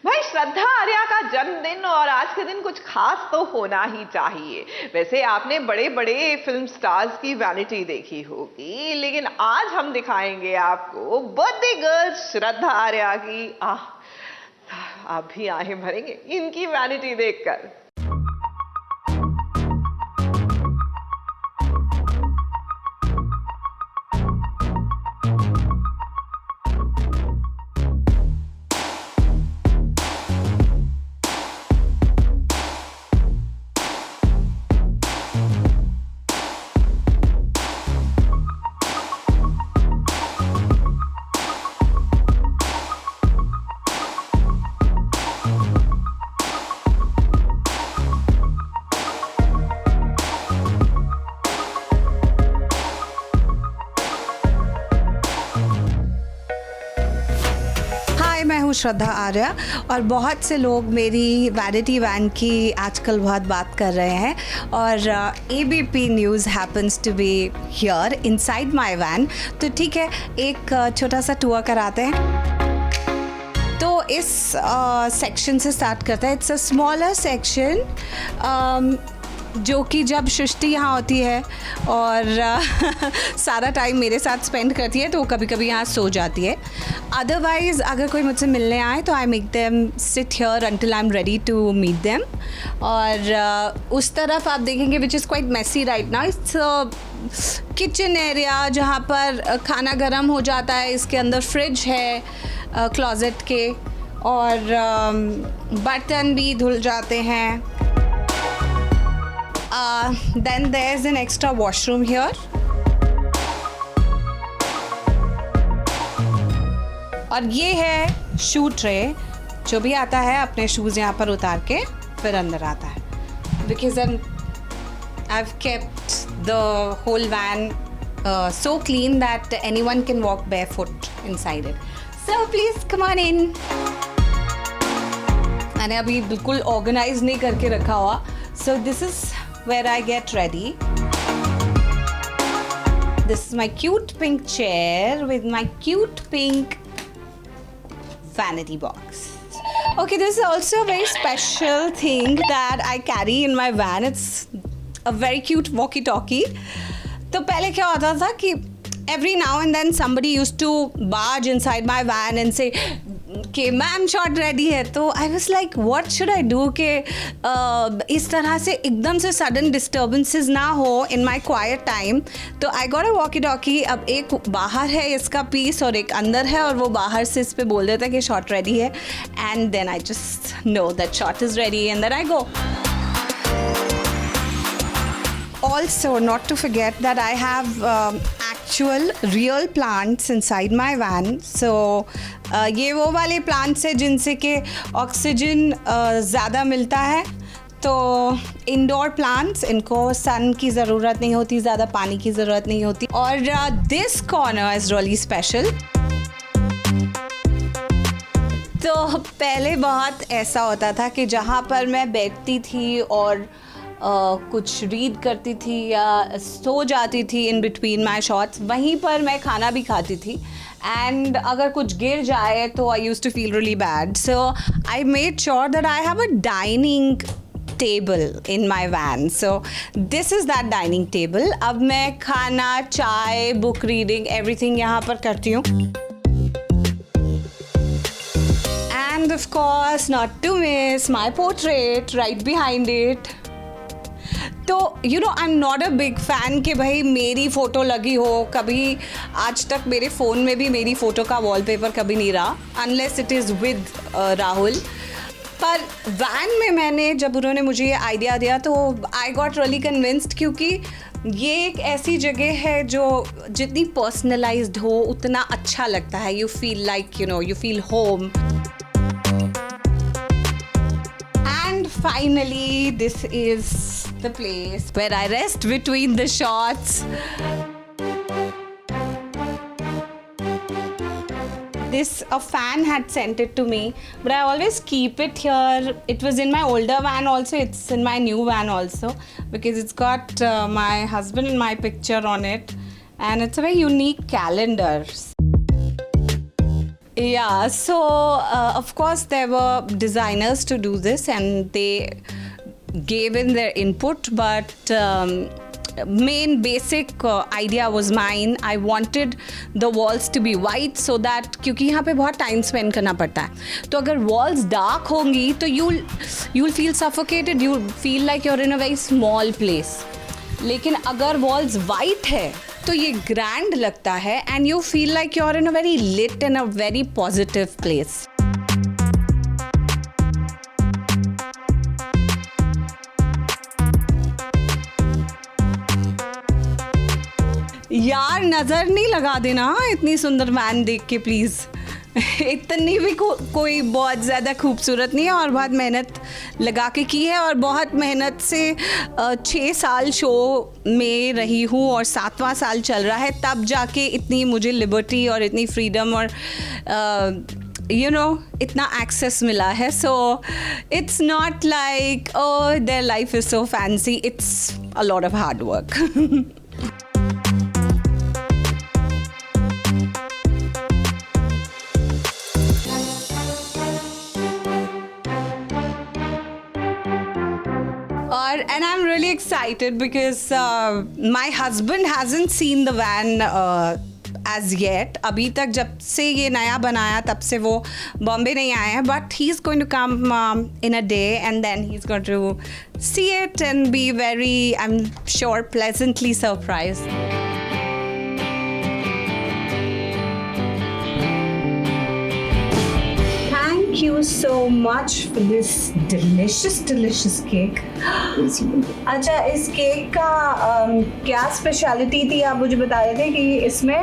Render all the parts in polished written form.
भाई श्रद्धा आर्या का जन्मदिन और आज के दिन कुछ खास तो होना ही चाहिए। वैसे आपने बड़े बड़े फिल्म स्टार्स की वैनिटी देखी होगी, लेकिन आज हम दिखाएंगे आपको बर्थडे गर्ल श्रद्धा आर्या की। आप भी आहें भरेंगे इनकी वैनिटी देखकर। मैं हूँ श्रद्धा आर्या और बहुत से लोग मेरी वैनिटी वैन की आजकल बहुत बात कर रहे हैं और ABP news happens to be here inside my van. तो ठीक है, एक छोटा सा टूर कराते हैं। तो इस सेक्शन से स्टार्ट करते हैं। इट्स अ स्मॉलर सेक्शन जो कि जब सृष्टि यहाँ होती है और सारा टाइम मेरे साथ स्पेंड करती है तो कभी कभी यहाँ सो जाती है। अदरवाइज़ अगर कोई मुझसे मिलने आए तो I make them sit here until I am ready to meet them. और उस तरफ आप देखेंगे which is quite messy right now. It's kitchen area जहाँ पर खाना गर्म हो जाता है। इसके अंदर फ्रिज है क्लोजेट के और बर्तन भी धुल जाते हैं। Then there's an extra washroom here. और ये है शू ट्रे, जो भी आता है अपने शूज़ यहाँ पर उतार के फिर अंदर आता है। Because I've kept the whole van so clean that anyone can walk barefoot inside it. So please come on in. मैंने अभी बिल्कुल ऑर्गेनाइज नहीं करके रखा हुआ। So this is where I get ready. This is my cute pink chair with my cute pink vanity box. Okay, this is also a very special thing that I carry in my van. It's a very cute walkie-talkie. तो पहले क्या होता था कि every now and then somebody used to barge inside my van and say कि ma'am shot ready है। तो I was like what should I do कि इस तरह से एकदम से सडन डिस्टर्बेंसेस ना हो इन माय क्वाइट टाइम। तो I got a walkie talkie. अब एक बाहर है इसका पीस और एक अंदर है और वो बाहर से इस पे बोल देता है कि शॉट रेडी है and then I just know that shot is ready and then I go. Also, not to forget that I have actual real plants inside my van. So, ये वो वाले plants हैं जिनसे के ऑक्सीजन ज़्यादा मिलता है। तो इंडोर प्लांट्स, इनको सन की ज़रूरत नहीं होती, ज़्यादा पानी की ज़रूरत नहीं होती। और this corner is really special. तो पहले बहुत ऐसा होता था कि जहाँ पर मैं बैठती थी और कुछ रीड करती थी या सो जाती थी इन बिटवीन माई शॉट्स, वहीं पर मैं खाना भी खाती थी एंड अगर कुछ गिर जाए तो I used to feel really bad. So I made sure that I have a dining table in my van. So this is that dining table. अब मैं खाना, चाय, बुक रीडिंग एवरीथिंग यहाँ पर करती हूँ। And of course not to miss my portrait right behind it. तो you know I am not a big fan कि भाई मेरी फ़ोटो लगी हो। कभी आज तक मेरे फ़ोन में भी मेरी फ़ोटो का वॉलपेपर कभी नहीं रहा unless it is with Rahul. पर वैन में मैंने जब उन्होंने मुझे ये आइडिया दिया तो आई गॉट रियली कन्विंस्ड, क्योंकि ये एक ऐसी जगह है जो जितनी पर्सनलाइज्ड हो उतना अच्छा लगता है। You feel like you feel home. And finally, this is the place where I rest between the shots. A fan had sent it to me, but I always keep it here. It was in my older van also. It's in my new van also because it's got my husband and my picture on it, and it's a very unique calendar. Yeah, so of course there were designers to do this and they gave in their input, but main basic idea was mine. I wanted the walls to be white so that क्योंकि यहाँ पे बहुत time spend करना पड़ता है, तो अगर walls dark होंगी तो you'll feel suffocated, you'll feel like you're in a very small place. लेकिन अगर walls white है तो ये grand लगता है and you feel like you're in a very lit and a very positive place. यार नज़र नहीं लगा देना इतनी सुंदर वैन देख के प्लीज़. इतनी भी कोई बहुत ज़्यादा खूबसूरत नहीं है और बहुत मेहनत लगा के की है और बहुत मेहनत से 6 साल शो में रही हूँ और 7वां साल चल रहा है, तब जाके इतनी मुझे लिबर्टी और इतनी फ्रीडम और इतना एक्सेस मिला है. So it's not like their life is so fancy, it's a lot of hard work. And I'm really excited because my husband hasn't seen the van as yet. अभी तक जब से ये नया बनाया तब से वो बॉम्बे नहीं आया है, but he's going to come in a day and then he's going to see it and be very, I'm sure, pleasantly surprised. Thank you so much for this delicious cake. अच्छा, इस केक का क्या speciality थी? आप मुझे बता रहे थे कि इसमें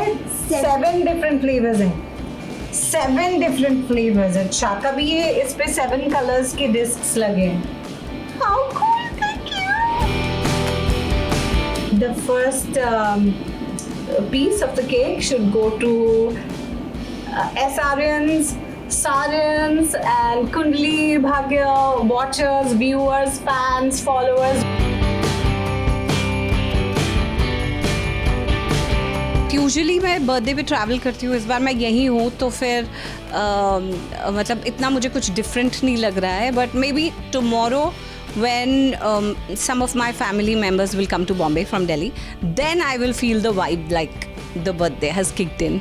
7 डिफरेंट फ्लेवर्स हैं. 7 डिफरेंट फ्लेवर्स. अच्छा, कभी ये इस पे 7 कलर्स के डिस्क्स लगे हैं. How cool! Thank you. The first piece of the cake should go to SRNs, Sarans and Kundli Bhagya watchers, viewers, fans, followers. Usually मैं बर्थडे पे ट्रैवल करती हूँ, इस बार मैं यहीं हूँ तो फिर मतलब इतना मुझे कुछ डिफरेंट नहीं लग रहा है. But may be tomorrow when some of my family members will come to Bombay from Delhi, then I will feel the vibe like the birthday has kicked in.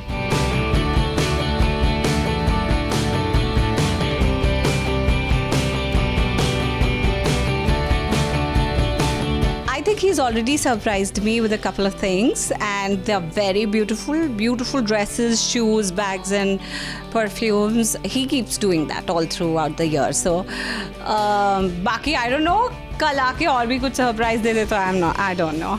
I think he's already surprised me with a couple of things and they're very beautiful dresses, shoes, bags and perfumes. He keeps doing that all throughout the year. So बाकी I don't know, कल आके और भी कुछ surprise दे दे तो I don't know.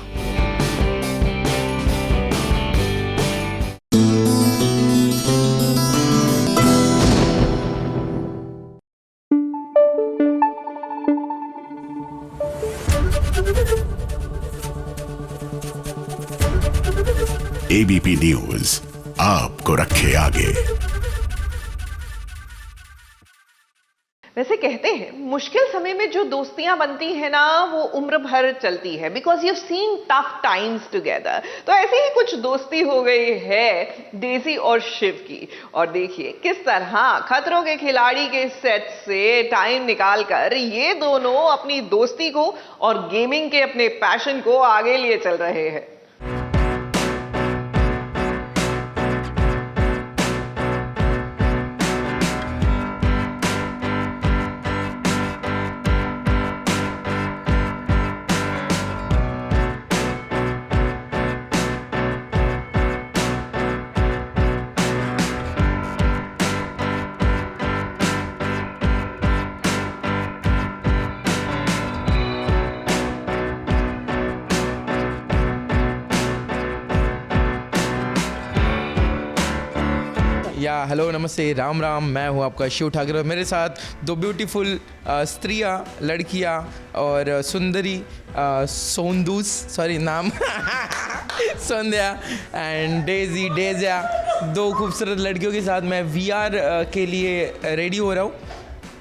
ABP news आपको रखे आगे. वैसे कहते हैं मुश्किल समय में जो दोस्तियां बनती है ना वो उम्र भर चलती है, because you seen tough times together. तो ऐसी ही कुछ दोस्ती हो गई है डेजी और शिव की. और देखिए किस तरह खतरों के खिलाड़ी के सेट से टाइम निकालकर ये दोनों अपनी दोस्ती को और गेमिंग के अपने पैशन को आगे लिए चल रहे हैं. या हेलो नमस्ते राम राम, मैं हूँ आपका शिव ठाकुर और मेरे साथ 2 ब्यूटीफुल स्त्रियाँ, लड़कियाँ और सुंदरी सोंदूस, सॉरी नाम संध्या एंड डेजिया, 2 खूबसूरत लड़कियों के साथ मैं VR के लिए रेडी हो रहा हूँ.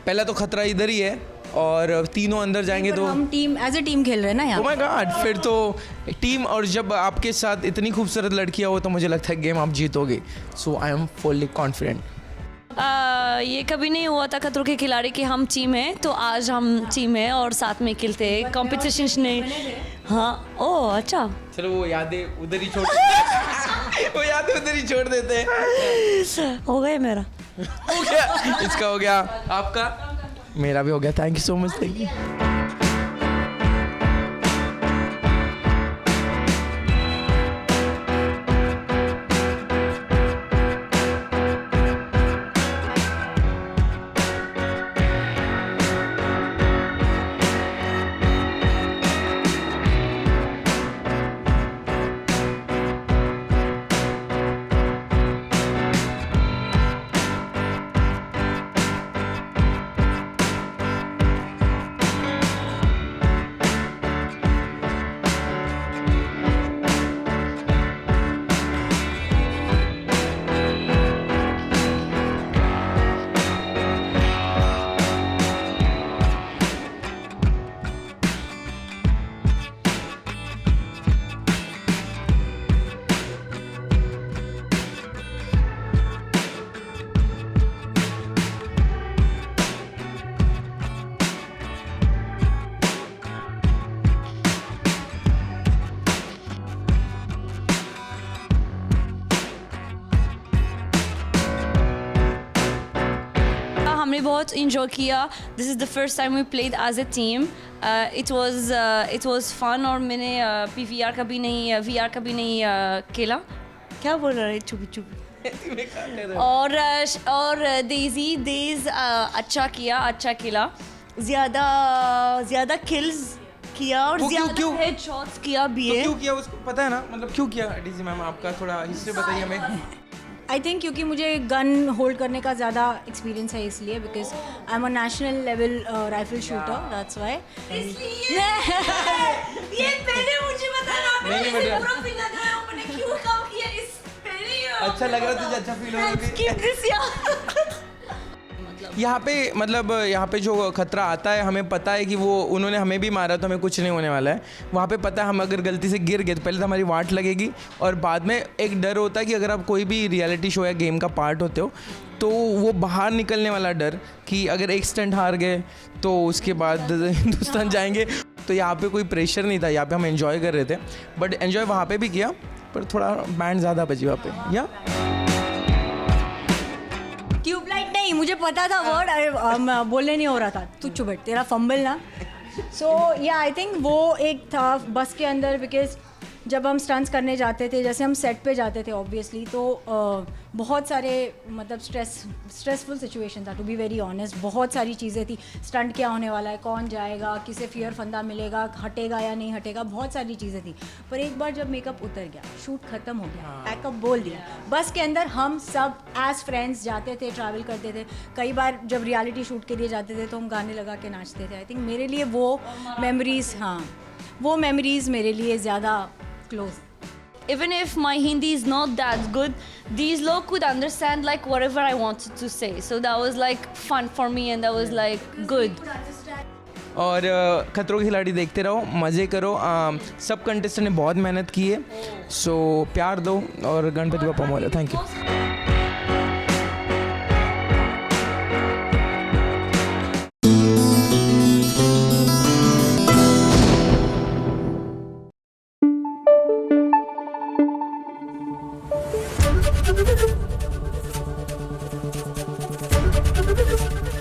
पहला तो खतरा इधर ही है और तीनों अंदर जाएंगे तो हम टीम एज ए टीम खेल रहे हैं ना यहाँ. ओह माय गॉड, फिर तो टीम, और जब आपके साथ इतनी खूबसूरत लड़कियाँ हो तो मुझे लगता है गेम आप जीतोगे. सो आई एम फुल्ली कॉन्फिडेंट. ये कभी नहीं हुआ था खतरों के खिलाड़ी कि हम टीम है, तो आज हम टीम है और साथ में खेलते हैं। कॉम्पिटिशन नहीं। हाँ, ओह अच्छा। चलो वो यादें उधर ही छोड़ वो यादें उधर ही छोड़ देते हैं। हो गया मेरा। हो गया, इसका हो गया, आपका? मेरा भी हो गया। Thank you so much. Thank you. हमने बहुत इंजॉय किया। This is the first time we played as a team. It was fun. और मैंने PVR कभी नहीं VR कभी नहीं खेला। क्या बोल रहा है? चुप चुप। और डेज़ अच्छा खेला। ज़्यादा किल्स किया और ज़्यादा हेडशॉट्स किया भी है। क्यों किया उसको पता है ना? मतलब क्यों किया? डीजी मैम आपका थोड़ा हिस्ट्री बताइए हमें। आई थिंक क्योंकि मुझे गन होल्ड करने का ज़्यादा एक्सपीरियंस है, इसलिए because I am a national level rifle shooter, that's why. ये पहले मुझे बताना। नहीं बेटा, पूरा फील लग रहा है मैंने क्यों काम किया इस पहले। अच्छा लग रहा है तुझे? अच्छा फील हो रहा है? Keep this यार। यहाँ पे जो खतरा आता है, हमें पता है कि वो उन्होंने हमें भी मारा तो हमें कुछ नहीं होने वाला है। वहाँ पे पता है हम अगर गलती से गिर गए तो पहले तो हमारी वाट लगेगी, और बाद में एक डर होता है कि अगर आप कोई भी रियलिटी शो या गेम का पार्ट होते हो तो वो बाहर निकलने वाला डर कि अगर एक स्टंट हार गए तो उसके बाद हिंदुस्तान जाएंगे। तो यहाँ पे कोई प्रेशर नहीं था, यहाँ पे हम एंजॉय कर रहे थे। बट एंजॉय वहाँ पे भी किया, पर थोड़ा बैंड ज़्यादा बजी वहाँ पे। या ट्यूबलाइट नहीं, मुझे पता था वर्ड बोलने नहीं हो रहा था। तू चुप बैठ, तेरा फंबल ना। सो या आई थिंक वो एक था बस के अंदर, बिकॉज जब हम स्टंट्स करने जाते थे, जैसे हम सेट पे जाते थे ऑब्वियसली, तो बहुत सारे मतलब स्ट्रेसफुल सिचुएशन था, टू बी वेरी ऑनेस्ट। बहुत सारी चीज़ें थी, स्टंट क्या होने वाला है, कौन जाएगा, किसे फियर फंदा मिलेगा, हटेगा या नहीं हटेगा, बहुत सारी चीज़ें थी। पर एक बार जब मेकअप उतर गया, शूट ख़त्म हो गया, पैकअप बोल दिया, बस के अंदर हम सब एज फ्रेंड्स जाते थे, ट्रैवल करते थे। कई बार जब रियलिटी शूट के लिए जाते थे तो हम गाने लगा के नाचते थे। आई थिंक मेरे लिए वो मेमोरीज़, हाँ वो मेमोरीज़ मेरे लिए ज़्यादा close. Even if my Hindi is not that good, these लोग could understand like whatever I wanted to say. So that was like fun for me and that was like good. और खतरों के खिलाड़ी देखते रहो, मज़े करो। सब कंटेस्टेंट ने बहुत मेहनत की है, सो प्यार दो और Ganpati Bappa Morya. Thank you.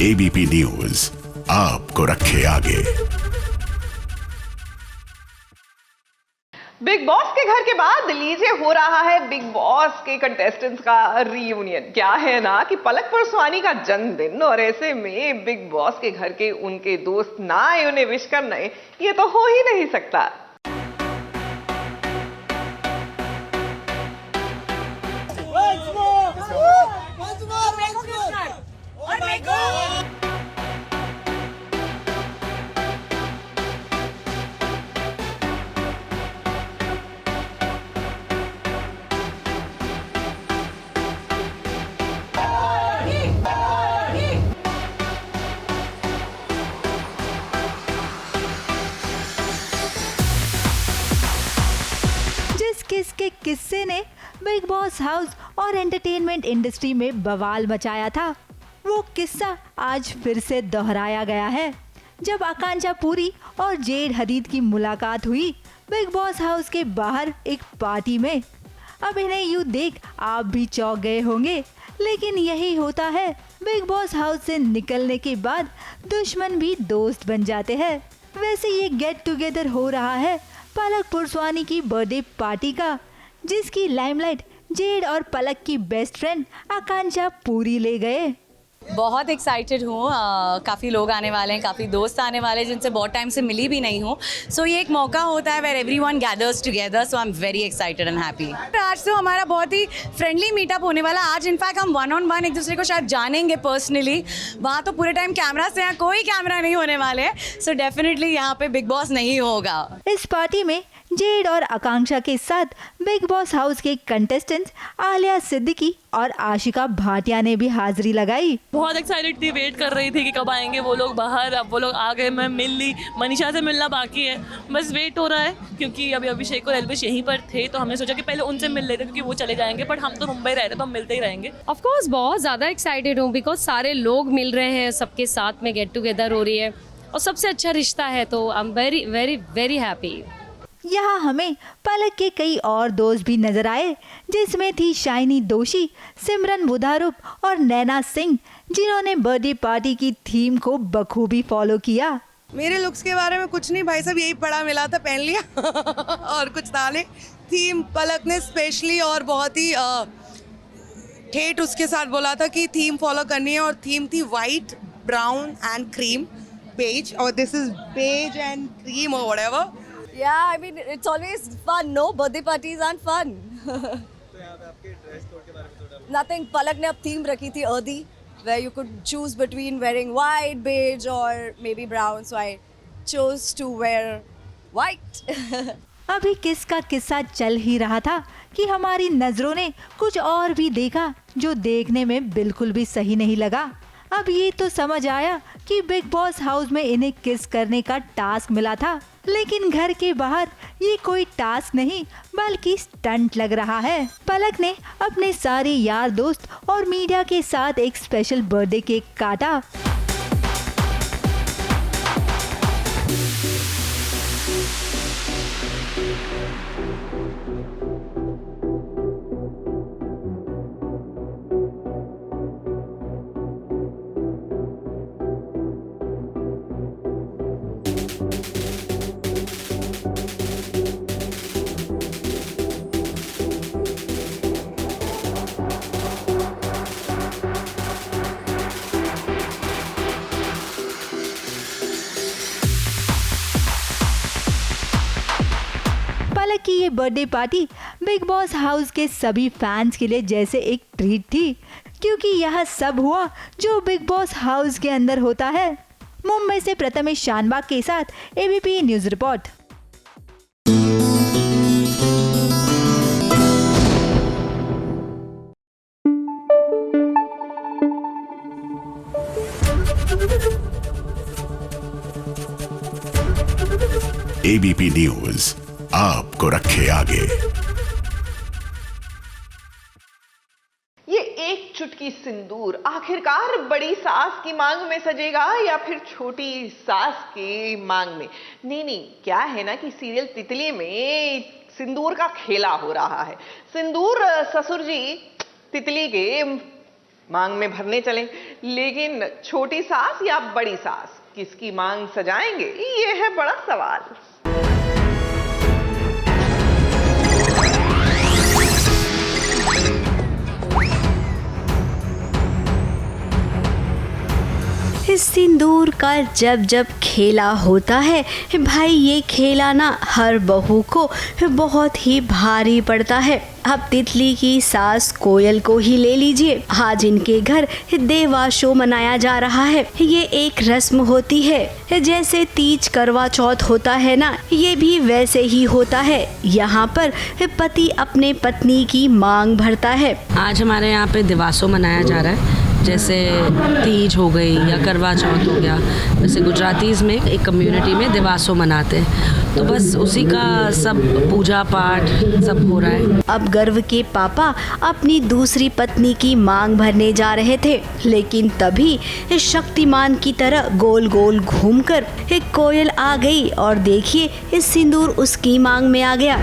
ABP news आपको रखे आगे। बिग बॉस के घर के बाद लीजिए हो रहा है बिग बॉस के कंटेस्टेंट्स का रीयूनियन। क्या है ना कि पलक परसवानी का जन्मदिन, और ऐसे में बिग बॉस के घर के उनके दोस्त ना आए उन्हें विश करने, ये तो हो ही नहीं सकता। बॉस हाउस और एंटरटेनमेंट इंडस्ट्री में बवाल मचाया था, वो किस्सा आज फिर से दोहराया गया है। जब आकांक्षा पुरी और जेड हदीद की मुलाकात हुई बिग बॉस हाउस के बाहर एक पार्टी में। अब इन्हें यूं देख आप भी चौंक गए होंगे, लेकिन यही होता है, बिग बॉस हाउस से निकलने के बाद दुश्मन भी दोस्त बन जाते हैं। वैसे ये गेट टुगेदर हो रहा है पलक पुरस्वानी की बर्थडे पार्टी का, जिसकी लाइमलाइट जेड और पलक की बेस्ट फ्रेंड आकांक्षा पुरी ले गए। बहुत एक्साइटेड हूँ, काफ़ी लोग आने वाले हैं, काफ़ी दोस्त आने वाले हैं जिनसे बहुत टाइम से मिली भी नहीं हूँ। सो ये एक मौका होता है where everyone gathers together, so I am very excited and happy. आज तो हमारा बहुत ही फ्रेंडली मीटअप होने वाला। आज इनफैक्ट हम 1-on-1 एक दूसरे को शायद जानेंगे पर्सनली। वहाँ तो पूरे टाइम कैमरा से, यहाँ कोई कैमरा नहीं होने वाले, सो डेफिनेटली यहाँ पे बिग बॉस नहीं होगा। इस पार्टी में जेड और आकांक्षा के साथ बिग बॉस हाउस के कंटेस्टेंट्स आलिया सिद्दीकी और आशिका भाटिया ने भी हाजिरी लगाई। बहुत एक्साइटेड थी, वेट कर रही थी कि कब आएंगे वो लोग बाहर। अब वो लोग आ गए, मैं मिल ली, मनीषा से मिलना बाकी है, बस वेट हो रहा है क्योंकि अभी अभिषेक और एल्विश यहीं पर थे, तो हमने सोचा कि पहले उनसे मिल लेते क्योंकि वो चले जाएंगे, बट हम तो मुंबई रहते तो हम मिलते ही रहेंगे। ऑफ कोर्स बहुत ज़्यादा एक्साइटेड हूँ बिकॉज सारे लोग मिल रहे हैं, सबके साथ में गेट टुगेदर हो रही है और सबसे अच्छा रिश्ता है, तो आई am very very very happy. यहाँ हमें पलक के कई और दोस्त भी नजर आए, जिसमें थी शाइनी दोषी, सिमरन बुधारुप और नैना सिंह, जिन्होंने बर्थडे पार्टी की थीम को बखूबी फॉलो किया। मेरे लुक्स के बारे में कुछ नहीं भाई साहब, यही पड़ा मिला था पहन लिया और कुछ था नहीं। थीम पलक ने स्पेशली और बहुत ही ठेठ उसके साथ बोला था कि थीम फॉलो करनी है, और थीम थी white, brown and cream, beige, और this is beige and cream और whatever. Yeah, I mean it's always fun, no? Birthday parties aren't fun. Nothing. Palak ने अब theme रखी थी earthy, where you could choose between wearing white, beige or maybe brown. So I chose to wear white. अभी किसका किस्सा चल ही रहा था कि हमारी नजरों ने कुछ और भी देखा जो देखने में बिल्कुल भी सही नहीं लगा। अब ये तो समझ आया कि बिग बॉस हाउस में इन्हें किस करने का टास्क मिला था, लेकिन घर के बाहर ये कोई टास्क नहीं बल्कि स्टंट लग रहा है। पलक ने अपने सारे यार दोस्त और मीडिया के साथ एक स्पेशल बर्थडे केक काटा। पलक की ये birthday party big boss house के सभी फैंस के लिए जैसे एक ट्रीट थी, क्योंकि यह सब हुआ जो बिग बॉस हाउस के अंदर होता है। मुंबई से प्रथमेश शानबाग के साथ ABP news report. ABP news आपको रखे आगे। ये एक चुटकी सिंदूर आखिरकार बड़ी सास की मांग में सजेगा या फिर छोटी सास की मांग में? नहीं, क्या है ना कि सीरियल तितली में सिंदूर का खेला हो रहा है। सिंदूर ससुर जी तितली के मांग में भरने चले, लेकिन छोटी सास या बड़ी सास किसकी मांग सजाएंगे, ये है बड़ा सवाल। इस सिंदूर का जब जब खेला होता है भाई, ये खेला ना हर बहू को बहुत ही भारी पड़ता है। अब तितली की सास कोयल को ही ले लीजिए, आज इनके घर देवा शो मनाया जा रहा है। ये एक रस्म होती है, जैसे तीज करवा चौथ होता है ना, ये भी वैसे ही होता है। यहाँ पर पति अपने पत्नी की मांग भरता है। आज हमारे यहाँ पे देवासो मनाया जा रहा है, जैसे तीज हो गई या करवा चौथ हो गया, जैसे गुजरातीज़ में एक कम्युनिटी में दिवासो मनाते हैं, तो बस उसी का सब पूजा पाठ सब हो रहा है। अब गर्व के पापा अपनी दूसरी पत्नी की मांग भरने जा रहे थे, लेकिन तभी इस शक्तिमान की तरह गोल गोल घूमकर एक कोयल आ गई और देखिए इस सिंदूर उसकी मांग में आ गया।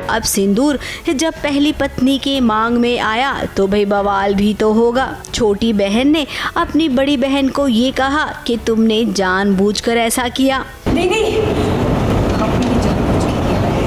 अब सिंदूर जब पहली पत्नी के मांग में आया तो भाई बवाल भी तो होगा। छोटी बहन ने अपनी बड़ी बहन को ये कहा कि तुमने जानबूझकर ऐसा किया। नहीं,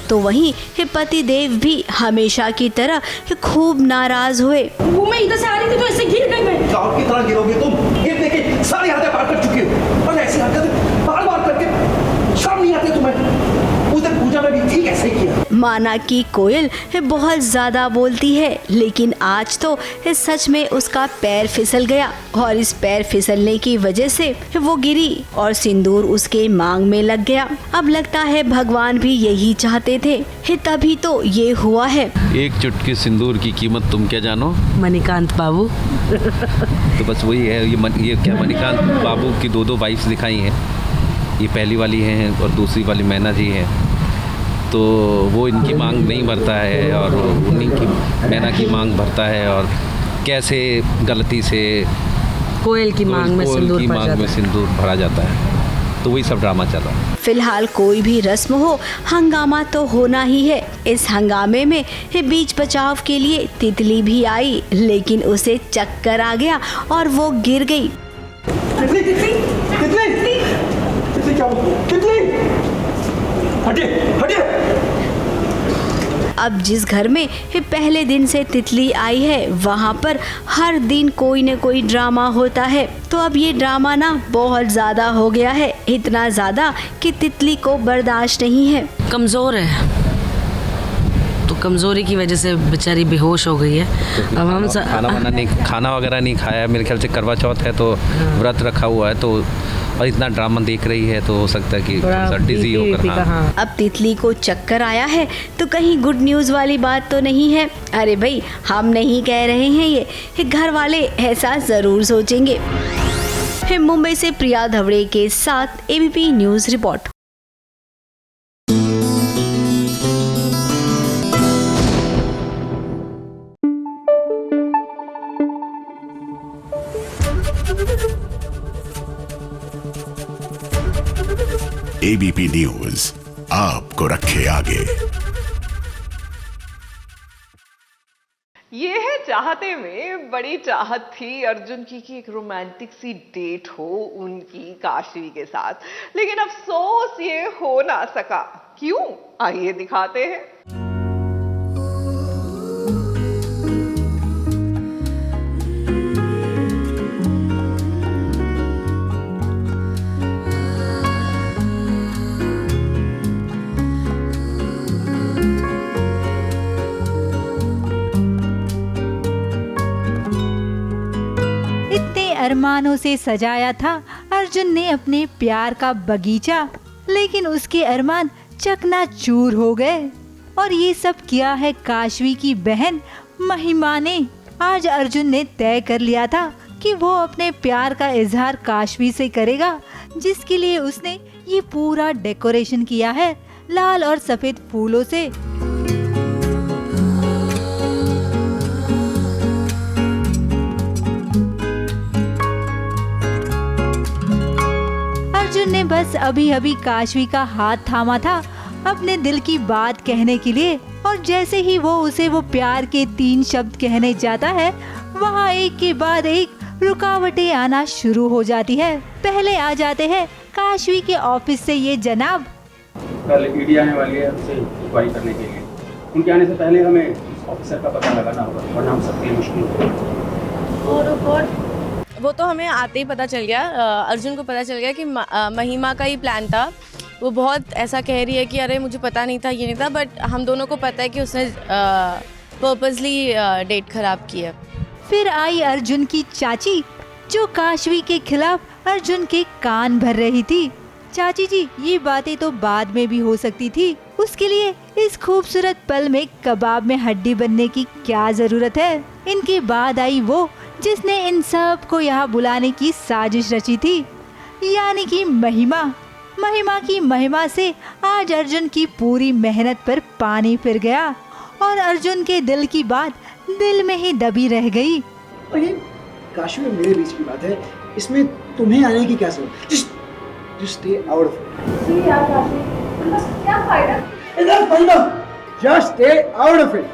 तो वहीं पति देव भी हमेशा की तरह खूब नाराज हुए। वो मैं इधर से आ रही थी तो ऐसे गिर गई मैं। गाँव की तरह गिरोगे तुम, गिरने की सारी हदें पार कर चुकी हो और ऐसी हरकतें बार बार करके शर्म नहीं आती तुम्हें? उस दिन पूजा में भी ठीक ऐसे ही किया। माना कि कोयल बहुत ज्यादा बोलती है, लेकिन आज तो सच में उसका पैर फिसल गया और इस पैर फिसलने की वजह से वो गिरी और सिंदूर उसके मांग में लग गया। अब लगता है भगवान भी यही चाहते थे, तभी तो ये हुआ है। एक चुटकी सिंदूर की कीमत तुम क्या जानो? मणिकांत बाबू। तो बस वही है, ये क्या मणिकांत बाबू की दो वाइफ्स दिखाई हैं, ये पहली वाली हैं और दूसरी वाली मैना जी हैं, तो वो इनकी मांग नहीं भरता है और उन्हीं की मैना की मांग भरता है और कैसे गलती से कोयल की मांग में सिंदूर भरा जाता है, तो वही सब ड्रामा चल रहा है। फिलहाल कोई भी रस्म हो, हंगामा तो होना ही है। इस हंगामे में बीच बचाव के लिए तितली भी आई, लेकिन उसे चक्कर आ गया और वो गिर गई। तितली, तितली, तितली, तितली क्या हुआ? तितली, हटिए, हटिए। अब जिस घर में पहले दिन से तितली आई है, वहाँ पर हर दिन कोई न कोई ड्रामा होता है। तो अब ये ड्रामा ना बहुत ज़्यादा हो गया है, इतना ज़्यादा कि तितली को बर्दाश्त नहीं है। कमज़ोर है, तो कमज़ोरी की वजह से बेचारी बेहोश हो गई है। अब हम खाना वगैरह नहीं खाया, मेरे ख्याल से करवा चौथ है तो व्रत रखा हुआ है, तो और इतना ड्रामा देख रही है तो हो सकता है कि डिजी होकर। हाँ। अब तितली को चक्कर आया है तो कहीं गुड न्यूज़ वाली बात तो नहीं है? अरे भाई, हम नहीं कह रहे हैं, ये घर वाले ऐसा ज़रूर सोचेंगे। मुंबई से प्रिया धवड़े के साथ ABP news report. ABP news आपको रखे आगे। ये है चाहते में बड़ी चाहत थी अर्जुन की कि एक रोमांटिक सी डेट हो उनकी काशवी के साथ, लेकिन अफसोस ये हो ना सका। क्यों? आइए दिखाते हैं। अरमानों से सजाया था अर्जुन ने अपने प्यार का बगीचा, लेकिन उसके अरमान चकनाचूर हो गए। और ये सब किया है काशवी की बहन महिमा ने। आज अर्जुन ने तय कर लिया था कि वो अपने प्यार का इजहार काशवी से करेगा, जिसके लिए उसने ये पूरा डेकोरेशन किया है लाल और सफेद फूलों से। अर्जुन ने बस अभी अभी काशवी का हाथ थामा था अपने दिल की बात कहने के लिए, और जैसे ही वो उसे वो प्यार के 3 शब्द कहने जाता है, वहाँ एक के बाद एक रुकावटें आना शुरू हो जाती है। पहले आ जाते हैं काशवी के ऑफिस से ये जनाब। कल ईडी आने वाली है उसे इंक्वायरी करने के लिए, उनके आने से पहले हमें ऑफिसर का पता लगाना होगा, वरना हम सबके लिए मुश्किल होगा। वो तो हमें आते ही पता चल गया, अर्जुन को पता चल गया कि महिमा का ही प्लान था। वो बहुत ऐसा कह रही है कि अरे मुझे पता नहीं था, ये नहीं था, बट हम दोनों को पता है कि उसने पर्पसली डेट खराब की है। फिर आई अर्जुन की चाची, जो काशवी के खिलाफ अर्जुन के कान भर रही थी। चाची जी, ये बातें तो बाद में भी हो सकती थी, उसके लिए इस खूबसूरत पल में कबाब में हड्डी बनने की क्या जरूरत है। इनके बाद आई वो जिसने इन सब को यहाँ बुलाने की साजिश रची थी, यानी कि महिमा। महिमा की महिमा से आज अर्जुन की पूरी मेहनत पर पानी फिर गया और अर्जुन के दिल की बात दिल में ही दबी रह गई। और ये काशी में मेरे बीच की बात है, इसमें तुम्हें आने की क्या जरूरत? Just stay out of it. क्या फायदा? Just stay out of it.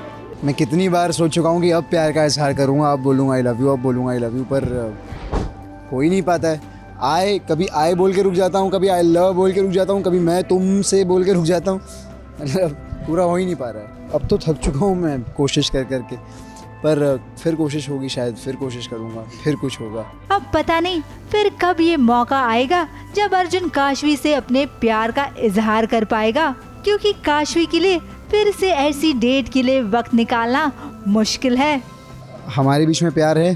मैं कितनी बार सोच चुका हूँ कि अब प्यार का इजहार करूँगा, अब बोलूँगा आई लव यू, अब बोलूँगा आई लव यू, पर हो ही नहीं पाता है। कभी आई बोल के रुक जाता हूँ, कभी आई लव बोल के रुक जाता हूँ, कभी मैं तुमसे बोल के रुक जाता हूँ, मतलब पूरा हो ही नहीं पा रहा है। अब तो थक चुका हूँ मैं कोशिश कर करके, पर फिर कोशिश होगी, शायद फिर कोशिश करूँगा, फिर कुछ होगा। अब पता नहीं फिर कब ये मौका आएगा जब अर्जुन काशवी से अपने प्यार का इजहार कर पाएगा, क्योंकि काशवी के लिए फिर से ऐसी डेट के लिए वक्त निकालना मुश्किल है। हमारे बीच में प्यार है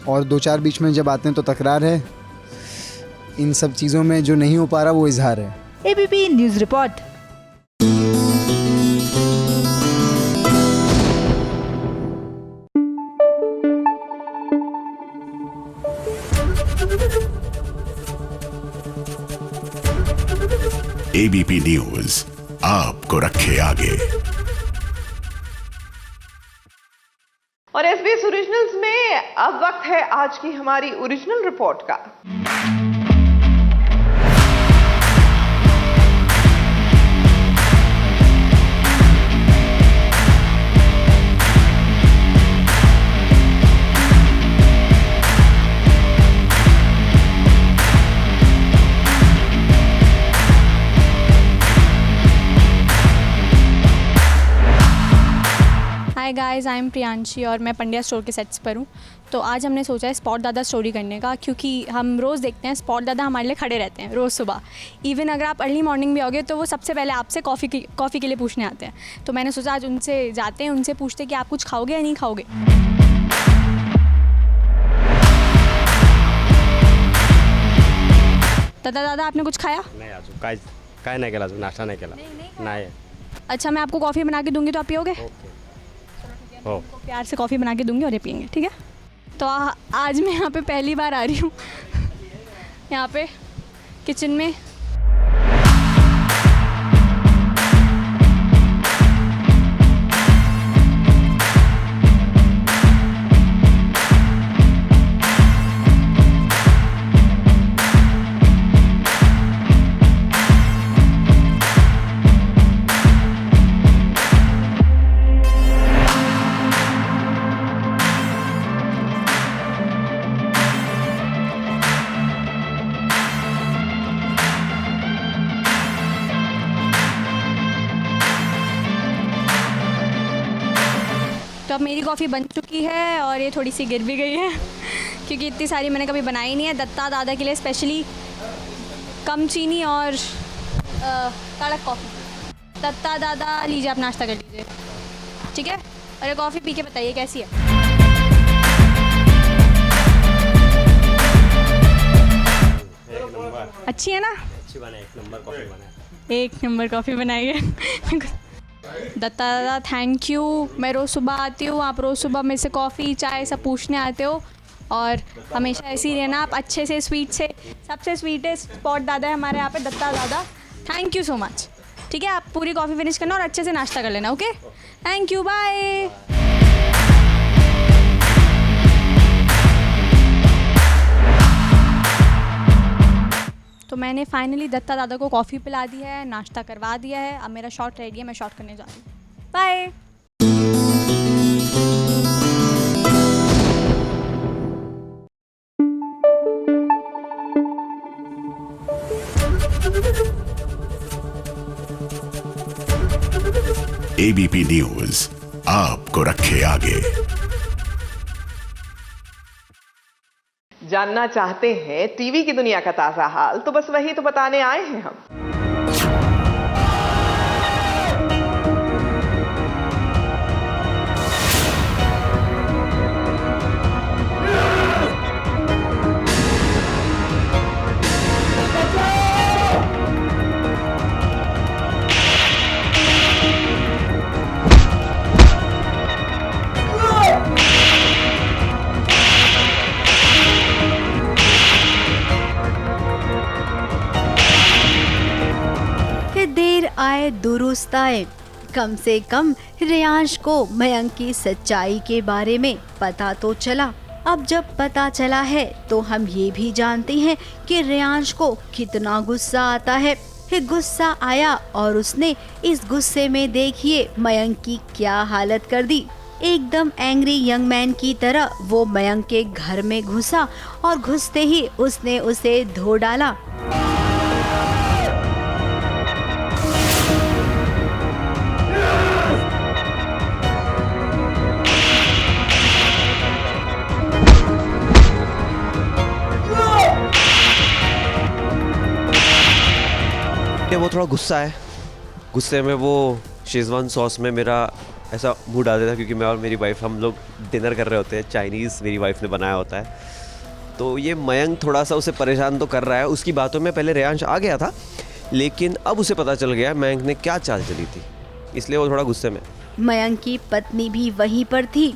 और दो चार बीच में जब आते हैं तो तकरार है। इन सब चीज़ों में जो नहीं हो पा रहा वो इजहार है। ABP news report. ABP news आपको रखे आगे। और एसबीएस ओरिजिनल्स में अब वक्त है आज की हमारी ओरिजिनल रिपोर्ट का। Hi guys, I am Priyanshi और मैं पंड्या स्टोर के सेट्स पर हूँ। तो आज हमने सोचा है स्पॉट दादा स्टोरी करने का, क्योंकि हम रोज़ देखते हैं स्पॉट दादा हमारे लिए खड़े रहते हैं रोज़ सुबह। इवन अगर आप अर्ली मॉर्निंग भी आओगे तो वो सबसे पहले आपसे कॉफ़ी के लिए पूछने आते हैं। तो मैंने सोचा आज उनसे जाते हैं, उनसे पूछते हैं कि आप कुछ खाओगे या नहीं खाओगे। दादा आपने कुछ खाया? नहीं, आज काय नहीं केला, नाश्ता नहीं केला। नहीं। अच्छा, मैं आपको कॉफ़ी बना के दूंगी तो आप पियोगे? प्यार से कॉफ़ी बना के दूंगी और ये पियेंगे, ठीक है? तो आज मैं यहाँ पे पहली बार आ रही हूँ यहाँ पे किचन में। तो अब मेरी कॉफ़ी बन चुकी है और ये थोड़ी सी गिर भी गई है क्योंकि इतनी सारी मैंने कभी बनाई नहीं है। दत्ता दादा के लिए स्पेशली कम चीनी और कड़क कॉफ़ी। दत्ता दादा लीजिए, आप नाश्ता कर लीजिए, ठीक है? और ये कॉफ़ी पी के बताइए कैसी है। अच्छी है ना? अच्छी बना, एक नंबर कॉफ़ी बना। एक नंबर कॉफ़ी बनाई है। दत्ता दादा थैंक यू। मैं रोज़ सुबह आती हूँ, आप रोज़ सुबह मेरे से कॉफ़ी चाय सब पूछने आते हो और हमेशा ऐसे ही रहना आप, अच्छे से स्वीट से। सबसे स्वीटेस्ट स्पॉट दादा है हमारे यहाँ पे, दत्ता दादा। थैंक यू सो मच, ठीक है? आप पूरी कॉफ़ी फिनिश करना और अच्छे से नाश्ता कर लेना, ओके? Thank you, bye. तो मैंने फाइनली दत्ता दादा को कॉफ़ी पिला दी है, नाश्ता करवा दिया है। अब मेरा शॉट रेडी है, मैं शॉट करने जा रही हूँ। बाय। एबीपी न्यूज आपको रखे आगे। जानना चाहते हैं टीवी की दुनिया का ताजा हाल, तो बस वही तो बताने आए हैं हम। दुरुस्त आए। कम से कम रेयांश को मयंक की सच्चाई के बारे में पता तो चला। अब जब पता चला है तो हम ये भी जानते हैं कि रेयांश को कितना गुस्सा आता है। गुस्सा आया और उसने इस गुस्से में देखिए मयंक की क्या हालत कर दी। एकदम एंग्री यंग मैन की तरह वो मयंक के घर में घुसा और घुसते ही उसने उसे धो डाला। वो थोड़ा गुस्सा है, गुस्से में वो शेजवान सॉस में मेरा ऐसा मुंह डाल देता है, क्योंकि मैं और मेरी वाइफ हम लोग डिनर कर रहे होते हैं, चाइनीज़ मेरी वाइफ ने बनाया होता है। तो ये मयंक थोड़ा सा उसे परेशान तो कर रहा है। उसकी बातों में पहले रेयांश आ गया था, लेकिन अब उसे पता चल गया मयंक ने क्या चाल चली थी, इसलिए वो थोड़ा गुस्से में। मयंक की पत्नी भी वहीं पर थी।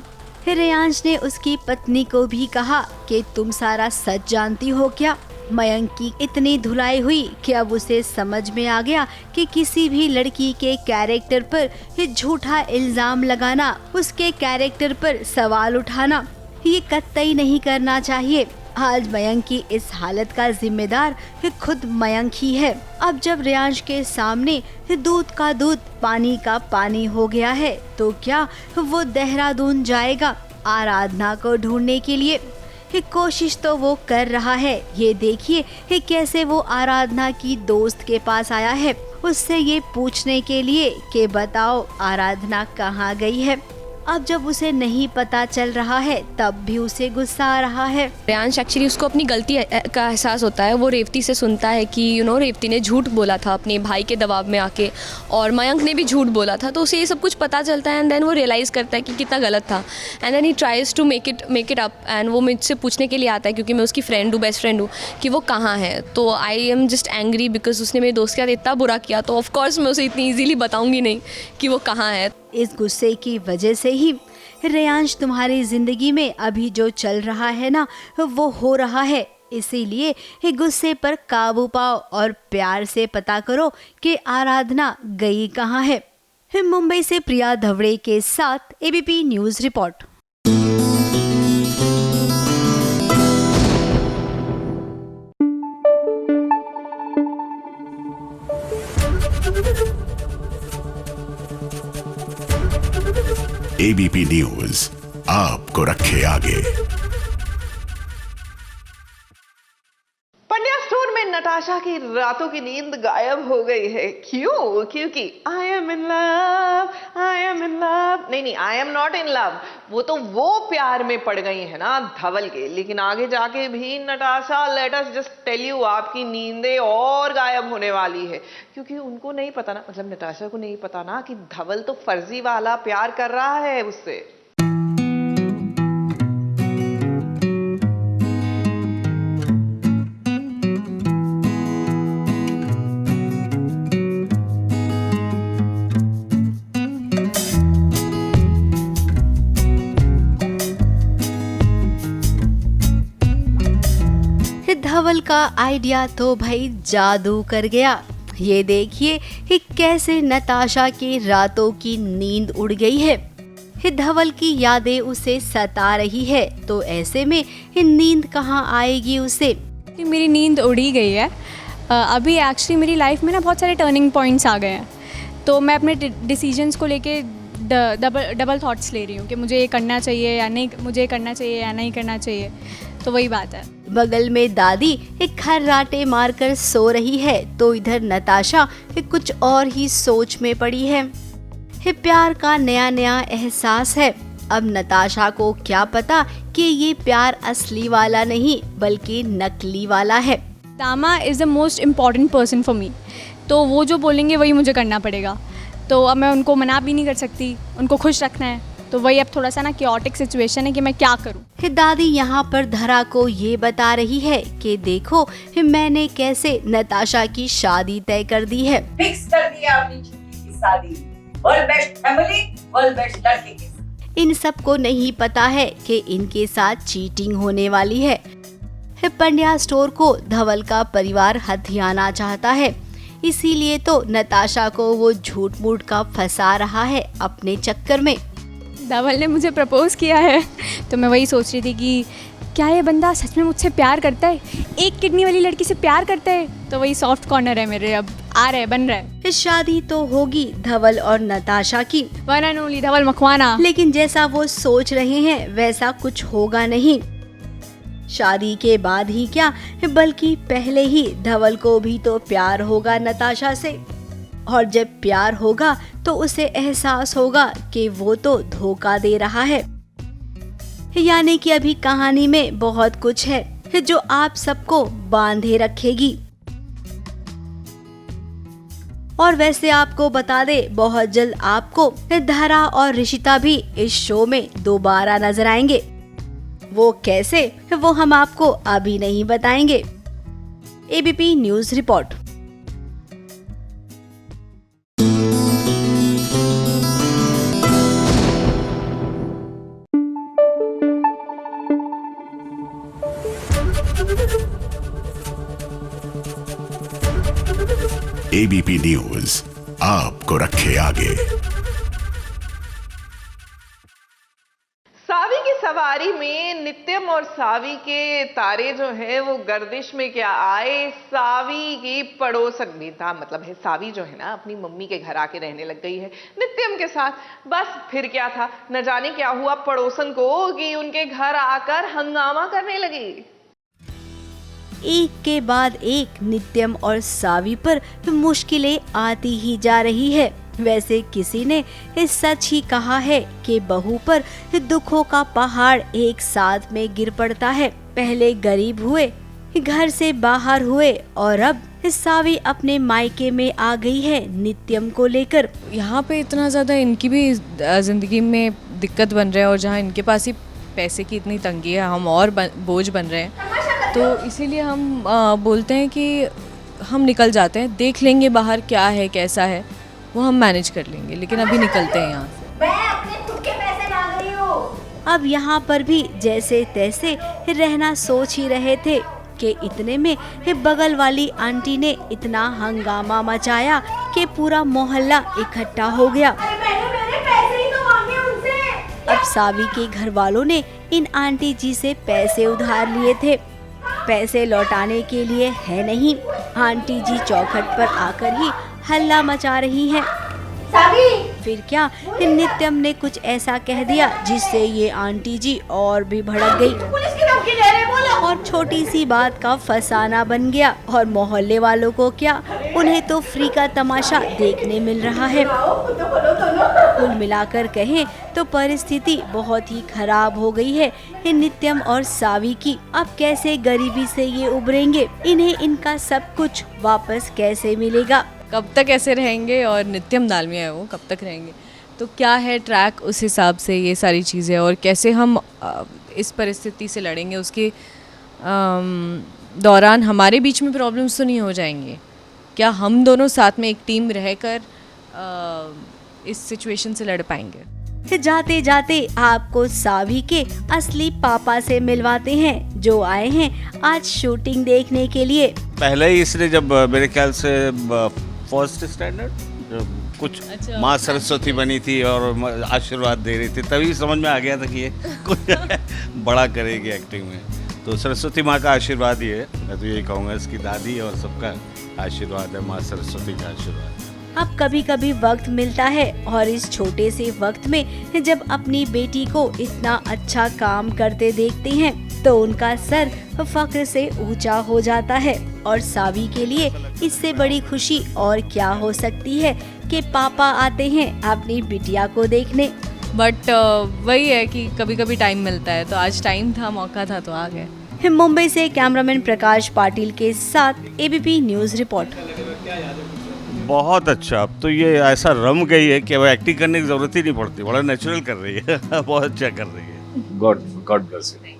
रेयांश ने उसकी पत्नी को भी कहा कि तुम सारा सच जानती हो क्या। मयंक की इतनी धुलाई हुई कि अब उसे समझ में आ गया कि किसी भी लड़की के कैरेक्टर पर झूठा इल्जाम लगाना, उसके कैरेक्टर पर सवाल उठाना, ये कतई नहीं करना चाहिए। आज मयंक की इस हालत का जिम्मेदार खुद मयंक ही है। अब जब रेयांश के सामने दूध का दूध पानी का पानी हो गया है तो क्या वो देहरादून जाएगा आराधना को ढूंढने के लिए? कोशिश तो वो कर रहा है। ये देखिए कैसे वो आराधना की दोस्त के पास आया है, उससे ये पूछने के लिए कि बताओ आराधना कहाँ गई है। अब जब उसे नहीं पता चल रहा है तब भी उसे गुस्सा आ रहा है। रेयांश एक्चुअली उसको अपनी गलती का एहसास होता है। वो रेवती से सुनता है कि रेवती ने झूठ बोला था अपने भाई के दबाव में आके, और मयंक ने भी झूठ बोला था, तो उसे ये सब कुछ पता चलता है। एंड देन वो रियलाइज़ करता है कि कितना गलत था। And then he tries to make it up. And वो मुझसे पूछने के लिए आता है, क्योंकि मैं उसकी फ्रेंड हूँ, बेस्ट फ्रेंड हूँ, कि वो कहाँ है। तो I am just angry because उसने मेरे दोस्त के साथ इतना बुरा किया, तो ऑफकोर्स मैं उसे इतनी ईजीली बताऊँगी नहीं कि वो कहाँ है। इस गुस्से की वजह से ही रेयांश तुम्हारी जिंदगी में अभी जो चल रहा है ना वो हो रहा है। इसीलिए गुस्से पर काबू पाओ और प्यार से पता करो कि आराधना गई कहाँ है। मुंबई से प्रिया धवड़े के साथ ABP news report. ABP news आपको रखे आगे। पंड्या स्टोर में नताशा की रातों की नींद गायब हो गई है। क्यों? क्योंकि I am in love, I am in love, नहीं, I am not in love, वो तो वो प्यार में पड़ गई है ना धवल के। लेकिन आगे जाके भी Natasha, let us just tell you, आपकी नींदें और गायब होने वाली है। क्योंकि उनको नहीं पता ना, मतलब नताशा को नहीं पता ना कि धवल तो फर्जी वाला प्यार कर रहा है उससे। धवल का आइडिया तो भाई जादू कर गया। ये देखिए कि कैसे नताशा की रातों की नींद उड़ गई है। धवल की यादें उसे सता रही है, तो ऐसे में नींद कहाँ आएगी उसे। मेरी नींद उड़ी गई है। अभी एक्चुअली मेरी लाइफ में ना बहुत सारे टर्निंग पॉइंट्स आ गए हैं, तो मैं अपने डिसीजंस को लेके डबल थॉट्स ले रही हूँ कि मुझे ये करना चाहिए या नहीं, मुझे करना चाहिए या नहीं करना चाहिए। तो वही बात है। बगल में दादी एक खर्राटे मारकर सो रही है, तो इधर नताशा कुछ और ही सोच में पड़ी है। प्यार का नया नया एहसास है। अब नताशा को क्या पता कि ये प्यार असली वाला नहीं बल्कि नकली वाला है। दामा is the most important person for me, तो वो जो बोलेंगे वही मुझे करना पड़ेगा। तो अब मैं उनको मना भी नहीं कर सकती, उनको खुश रखना है। तो वही अब थोड़ा सा ना क्योटिक सिचुएशन है कि मैं क्या करूं। दादी यहाँ पर धरा को ये बता रही है कि देखो मैंने कैसे नताशा की शादी तय कर दी है। फिक्स कर दिया अपनी छोटी की शादी, world best family, world best लड़के के साथ। इन सबको नहीं पता है कि इनके साथ चीटिंग होने वाली है। पंड्या स्टोर को धवल का परिवार हथियाना चाहता है। इसीलिए तो नताशा को वो झूठ मूठ का फंसा रहा है अपने चक्कर में। धवल ने मुझे प्रपोज किया है तो मैं वही सोच रही थी कि क्या ये बंदा सच में मुझसे प्यार करता है, एक किडनी वाली लड़की से प्यार करता है, तो वही सॉफ्ट कॉर्नर है मेरे, अब आ रहा है, बन रहा है। शादी तो होगी धवल और नताशा की, वन एंड ओनली धवल मखवाना, लेकिन जैसा वो सोच रहे हैं वैसा कुछ होगा नहीं। शादी के बाद ही क्या, बल्कि पहले ही धवल को भी तो प्यार होगा नताशा से, और जब प्यार होगा तो उसे एहसास होगा कि वो तो धोखा दे रहा है। यानी कि अभी कहानी में बहुत कुछ है जो आप सबको बांधे रखेगी। और वैसे आपको बता दे, बहुत जल्द आपको धारा और ऋषिता भी इस शो में दोबारा नजर आएंगे। वो कैसे, वो हम आपको अभी नहीं बताएंगे। ABP news report. ABP news आपको रखे आगे। सावी की सवारी में नित्यम और सावी के तारे जो है वो गर्दिश में क्या आए। सावी की पड़ोसन भी था, मतलब है सावी जो है ना अपनी मम्मी के घर आके रहने लग गई है नित्यम के साथ। बस फिर क्या था, न जाने क्या हुआ पड़ोसन को कि उनके घर आकर हंगामा करने लगी। एक के बाद एक नित्यम और सावी पर मुश्किलें आती ही जा रही है। वैसे किसी ने सच ही कहा है कि बहू पर दुखों का पहाड़ एक साथ में गिर पड़ता है। पहले गरीब हुए, घर से बाहर हुए, और अब सावी अपने मायके में आ गई है नित्यम को लेकर। यहाँ पे इतना ज़्यादा इनकी भी ज़िंदगी में दिक्कत बन रहा है, और जहाँ इनके पास ही पैसे की इतनी तंगी है, हम और बोझ बन रहे हैं। तो इसीलिए हम बोलते हैं कि हम निकल जाते हैं, देख लेंगे बाहर क्या है कैसा है, वो हम मैनेज कर लेंगे, लेकिन अभी निकलते हैं यहाँ से। मैं अपने खुद के पैसे मांग रही हूँ। अब यहाँ पर भी जैसे तैसे रहना सोच ही रहे थे कि इतने में बगल वाली आंटी ने इतना हंगामा मचाया कि पूरा मोहल्ला इकट्ठा हो गया। अब सावी के घर वालों ने इन आंटी जी से पैसे उधार लिए थे, पैसे लौटाने के लिए है नहीं। आंटी जी चौखट पर आकर ही हल्ला मचा रही हैं। फिर क्या, नित्यम ने कुछ ऐसा कह दिया जिससे ये आंटी जी और भी भड़क गई और छोटी सी बात का फसाना बन गया। और मोहल्ले वालों को क्या, उन्हें तो फ्री का तमाशा देखने मिल रहा है। कुल मिलाकर कहें तो परिस्थिति बहुत ही खराब हो गई है नित्यम और सावी की। अब कैसे गरीबी से ये उभरेंगे, इन्हें इनका सब कुछ वापस कैसे मिलेगा, कब तक ऐसे रहेंगे, और नित्यम दालमिया है वो, कब तक रहेंगे, तो क्या है ट्रैक, उस हिसाब से ये सारी चीज़ें, और कैसे हम इस परिस्थिति से लड़ेंगे, उसके दौरान हमारे बीच में प्रॉब्लम्स तो नहीं हो जाएंगे। क्या हम दोनों साथ में एक टीम रहकर इस सिचुएशन से लड़ पाएंगे। जाते जाते आपको सावी के असली पापा से मिलवाते हैं, जो आए हैं आज शूटिंग देखने के लिए। पहले ही इसने जब मेरे ख्याल से फर्स्ट स्टैंडर्ड कुछ माँ सरस्वती बनी थी और आशीर्वाद दे रही थी, तभी समझ में आ गया था कि ये कुछ बड़ा करेगी एक्टिंग में। तो सरस्वती माँ का आशीर्वाद ही है, मैं तो यही कहूँगा, इसकी दादी और सबका आशीर्वाद है, माँ सरस्वती का आशीर्वाद। अब कभी कभी वक्त मिलता है, और इस छोटे से वक्त में जब अपनी बेटी को इतना अच्छा काम करते देखते हैं तो उनका सर फख्र से ऊंचा हो जाता है। और सावी के लिए इससे बड़ी खुशी और क्या हो सकती है कि पापा आते हैं अपनी बिटिया को देखने। बट वही है कि कभी कभी टाइम मिलता है, तो आज टाइम था, मौका था, तो आ गए। मुंबई से कैमरामैन प्रकाश पाटिल के साथ एबीपी न्यूज रिपोर्ट। बहुत अच्छा, अब तो ये ऐसा रम गई है कि वो एक्टिंग करने की जरूरत ही नहीं पड़ती, बड़ा नेचुरल कर रही है। बहुत अच्छा कर रही है। God bless you.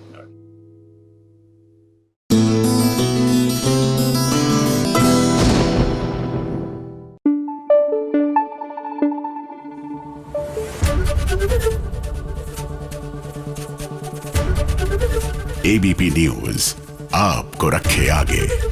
ABP news आपको रखे आगे।